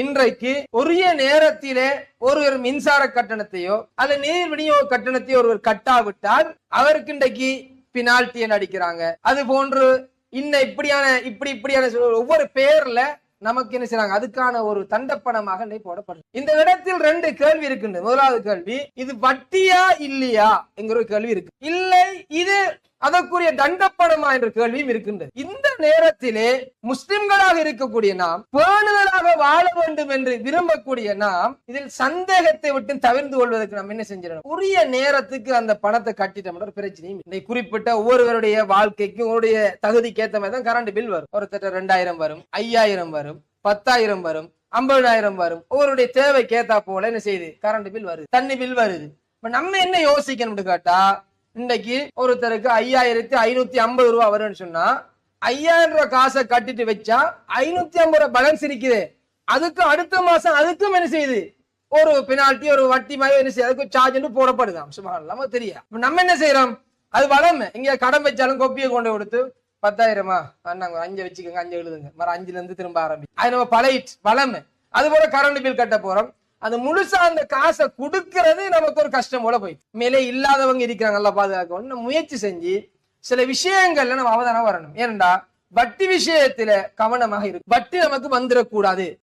இன்றைக்கு உரிய நேரத்திலே ஒருவர் மின்சார கட்டணத்தையோ அல்ல நீர் விநியோக கட்டணத்தையோ ஒருவர் கட்டாவிட்டால் அவருக்கு இன்றைக்கு பினால்டி அடிக்கிறாங்க. அது போன்று இப்படியான ஒவ்வொரு பேர்ல நமக்கு என்ன செய்றாங்க, அதுக்கான ஒரு தண்டப்பணமாக போடப்படுது. இந்த இடத்தில் ரெண்டு கேள்வி இருக்கின்றது. முதலாவது கேள்வி, இது வட்டியா இல்லையா என்கிற ஒரு கேள்வி இருக்கு. இல்லை இது அதற்குரிய தண்டப்பணமா என்ற கேள்வியும் இருக்கின்றது. இந்த நேரத்திலே முஸ்லிம்களாக இருக்கக்கூடிய நாம், பேணுதலாக வாழ வேண்டும் என்று விரும்பக்கூடிய நாம், இதில் சந்தேகத்தை விட்டு தவிர்த்து கொள்வதற்கு நாம் என்ன செஞ்சிடணும், உரிய நேரத்துக்கு அந்த பணத்தை கட்டிட்டோம் ஒரு பிரச்சனையும் இல்லை. குறிப்பிட்ட ஒவ்வொருவருடைய வாழ்க்கைக்கும் உங்களுடைய தகுதிக்கு ஏற்ற மாதிரி தான் கரண்ட் பில் வரும். ஒருத்தர் 2000 வரும், 5000 வரும், 10,000 வரும், 50,000 வரும். ஒவ்வொருடைய தேவைக்கு ஏத்தா போல என்ன செய்யுது, கரண்ட் பில் வருது, தண்ணி பில் வருது. நம்ம என்ன யோசிக்கணும்னு கேட்டா, இன்னைக்கு ஒருத்தருக்கு 5550 ரூபாய் வரும்னு சொன்னா 5000 ரூபாய் காசை கட்டிட்டு வச்சா 550 ரூபாய் பேலன்ஸ் இருக்குது. அதுக்கு அடுத்த மாசம் அதுக்கும் என்ன செய்யுது, ஒரு பெனால்டி, ஒரு வட்டி மாதிரி என்ன செய்யுது, அதுக்கு சார்ஜ் போடப்படுதாம். சும்மா தெரியும். நம்ம என்ன செய்யறோம், அது வளமை. இங்க கடன் வச்சாலும் கொப்பியை கொண்டு கொடுத்து 10,000 நாங்க 5 வச்சுக்கோங்க, 5 எழுதுங்க, மறு 5ல இருந்து திரும்ப ஆரம்பி. அது நம்ம பழகிட்டு வளமை. அது போல கரண்ட் பில் கட்ட போறோம். அது முழுசா அந்த காசை கொடுக்கிறது நமக்கு ஒரு கஷ்டம் போல போயிட்டு, மேலே இல்லாதவங்க இருக்கிறாங்கல்ல பாதுகாக்க முயற்சி செஞ்சு சில விஷயங்கள்ல நம்ம அவதானம் வரணும். ஏனென்றா வட்டி விஷயத்துல கவனமாக இருக்கு. வட்டி நமக்கு வந்துடக்கூடாது.